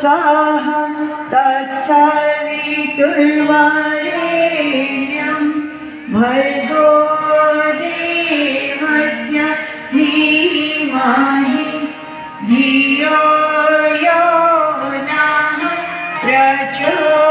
स्वाहा तत्सवितुर्वरेण्यं भर्गो देवस्य धीमहि धियो यो नः प्रचोदयात्।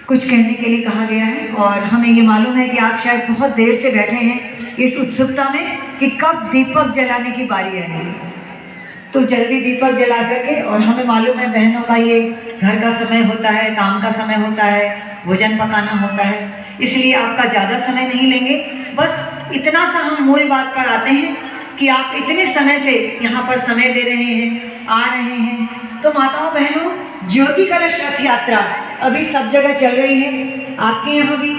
कुछ कहने के लिए कहा गया है और हमें ये मालूम है कि आप शायद बहुत देर से बैठे हैं इस उत्सुकता में कि कब दीपक जलाने की बारी आएगी। तो जल्दी दीपक जला करके, और हमें मालूम है बहनों का ये घर का समय होता है, काम का समय होता है, भोजन पकाना होता है, इसलिए आपका ज़्यादा समय नहीं लेंगे। बस इतना सा हम मूल बात पर आते हैं कि आप इतने समय से यहाँ पर समय दे रहे हैं, आ रहे हैं। तो माताओं बहनों, ज्योति कलश रथ यात्रा अभी सब जगह चल रही है, आपके यहाँ भी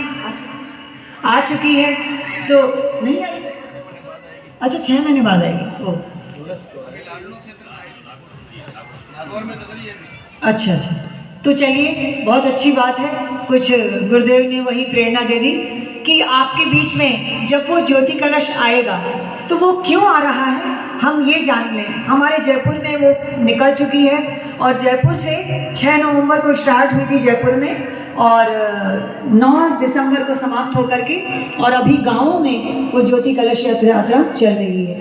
आ चुकी है। तो नहीं आई? अच्छा, 6 महीने बाद आएगी। ओ अच्छा, तो चलिए, बहुत अच्छी बात है। कुछ गुरुदेव ने वही प्रेरणा दे दी कि आपके बीच में जब वो ज्योति कलश आएगा तो वो क्यों आ रहा है हम ये जान लें। हमारे जयपुर में वो निकल चुकी है और जयपुर से 6 नवंबर को स्टार्ट हुई थी जयपुर में और 9 दिसंबर को समाप्त होकर के, और अभी गाँवों में वो ज्योति कलश यात्रा चल रही है।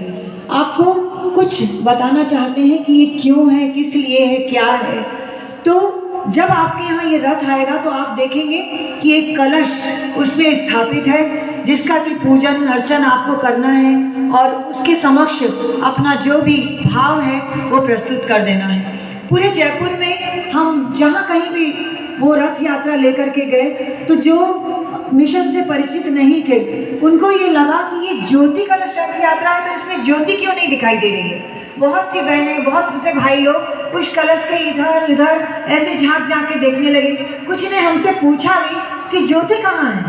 आपको कुछ बताना चाहते हैं कि ये क्यों है, किस लिए है, क्या है। तो जब आपके यहाँ ये रथ आएगा तो आप देखेंगे कि एक कलश उसमें स्थापित है जिसका कि पूजन अर्चन आपको करना है और उसके समक्ष अपना जो भी भाव है वो प्रस्तुत कर देना है। पूरे जयपुर में हम जहाँ कहीं भी वो रथ यात्रा लेकर के गए तो जो मिशन से परिचित नहीं थे उनको ये लगा कि ये ज्योति कलश रथ यात्रा है तो इसमें ज्योति क्यों नहीं दिखाई दे रही है। बहुत सी बहनें, बहुत से भाई लोग उस कलश के इधर उधर ऐसे झांक झांक के देखने लगे। कुछ ने हमसे पूछा भी कि ज्योति कहाँ है।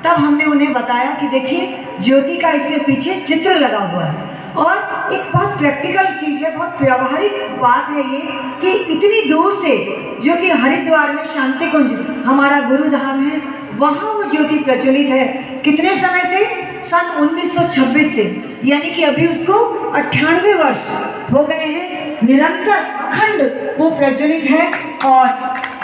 तब हमने उन्हें बताया कि देखिए, ज्योति का इसमें पीछे चित्र लगा हुआ है और एक बहुत प्रैक्टिकल चीज़ है, बहुत व्यावहारिक बात है ये कि इतनी दूर से, जो कि हरिद्वार में शांति कुंज हमारा गुरुधाम है, वहाँ वो ज्योति प्रज्वलित है। कितने समय से? सन 1926 से, यानी कि अभी उसको 98 वर्ष हो गए हैं। निरंतर अखंड वो प्रज्वलित है और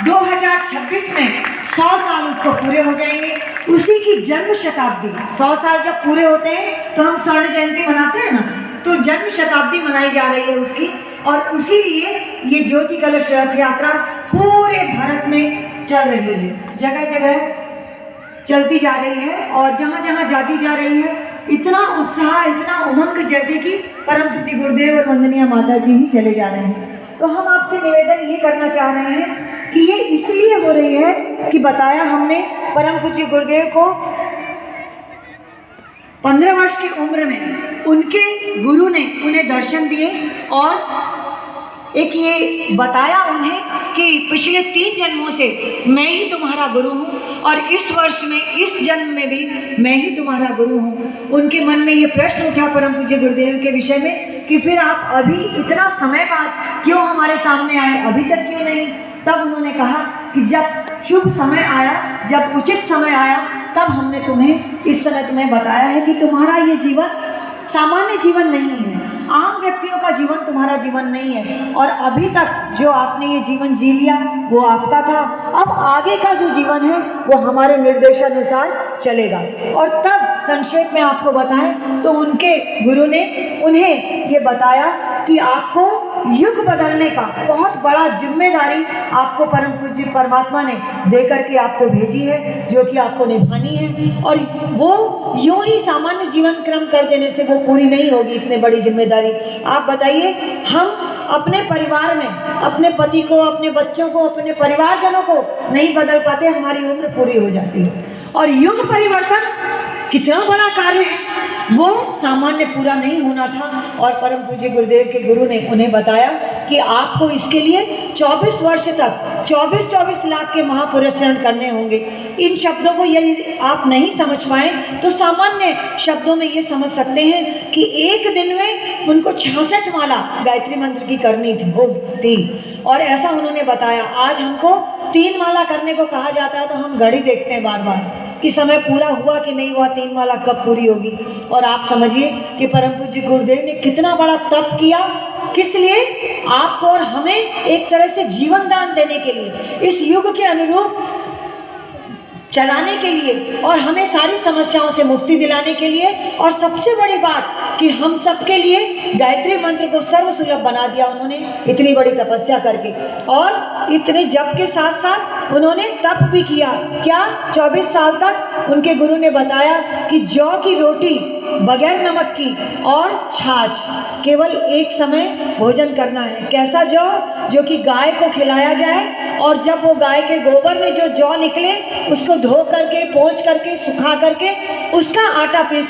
2026 में 100 साल उसको पूरे हो जाएंगे। उसी की जन्म शताब्दी, 100 साल जब पूरे होते हैं तो हम स्वर्ण जयंती मनाते हैं ना, तो जन्म शताब्दी मनाई जा रही है उसकी। और उसी लिए ये ज्योति कलश रथ यात्रा पूरे भारत में चल रही है, जगह जगह चलती जा रही है और जहाँ जहाँ जाती जा रही है इतना उत्साह, इतना उमंग, जैसे कि परम पूज्य गुरुदेव और वंदनीय माता जी ही चले जा रहे हैं। तो हम आपसे निवेदन ये करना चाह रहे हैं कि ये इसलिए हो रही है कि बताया हमने परम पूज्य गुरुदेव को 15 वर्ष की उम्र में उनके गुरु ने उन्हें दर्शन दिए और एक ये बताया उन्हें कि पिछले 3 जन्मों से मैं ही तुम्हारा गुरु हूँ और इस वर्ष में, इस जन्म में भी मैं ही तुम्हारा गुरु हूँ। उनके मन में ये प्रश्न उठा परम पूज्य गुरुदेव के विषय में कि फिर आप अभी इतना समय बाद क्यों हमारे सामने आए, अभी तक क्यों नहीं। तब उन्होंने कहा कि जब शुभ समय आया, जब उचित समय आया, तब हमने तुम्हें इस समय तुम्हें बताया है कि तुम्हारा ये जीवन सामान्य जीवन नहीं है, आम व्यक्तियों का जीवन तुम्हारा जीवन नहीं है और अभी तक जो आपने ये जीवन जी लिया वो आपका था। अब आगे का जो जीवन है वो हमारे निर्देशानुसार चलेगा। और तब संक्षेप में आपको बताएं तो उनके गुरु ने उन्हें ये बताया कि आपको युग बदलने का बहुत बड़ा जिम्मेदारी आपको परम पूज्य परमात्मा ने दे करके आपको भेजी है, जो कि आपको निभानी है। और वो यूं ही सामान्य जीवन क्रम कर देने से वो पूरी नहीं होगी, इतनी बड़ी जिम्मेदारी। आप बताइए, हम अपने परिवार में अपने पति को, अपने बच्चों को, अपने परिवारजनों को नहीं बदल पाते, हमारी उम्र पूरी हो जाती है। और युग परिवर्तन कितना बड़ा कार्य है, वो सामान्य पूरा नहीं होना था। और परम पूज्य गुरुदेव के गुरु ने उन्हें बताया कि आपको इसके लिए 24 वर्ष तक 24 लाख के महापुरस्चरण करने होंगे। इन शब्दों को यदि आप नहीं समझ पाए तो सामान्य शब्दों में ये समझ सकते हैं कि एक दिन में उनको 66 माला गायत्री मंत्र की करनी थी। और ऐसा उन्होंने बताया। आज हमको 3 माला करने को कहा जाता है तो हम घड़ी देखते हैं बार बार, कि समय पूरा हुआ कि नहीं हुआ, 3 माला कब पूरी होगी। और आप समझिए कि परम पूज्य गुरुदेव ने कितना बड़ा तप किया, किस लिए? आपको और हमें एक तरह से जीवन दान देने के लिए, इस युग के अनुरूप चलाने के लिए और हमें सारी समस्याओं से मुक्ति दिलाने के लिए। और सबसे बड़ी बात कि हम सबके लिए गायत्री मंत्र को सर्व सुलभ बना दिया उन्होंने, इतनी बड़ी तपस्या करके। और इतने जप के साथ साथ उन्होंने तप भी किया। क्या? 24 साल तक उनके गुरु ने बताया कि जौ की रोटी बगैर नमक की और छाछ, केवल एक समय भोजन करना है। कैसा जौ? जो कि गाय को खिलाया जाए, और जब वो गाय के गोबर में जो जौ निकले उसको धो करके, पोंछ करके, सुखा करके उसका आटा पीस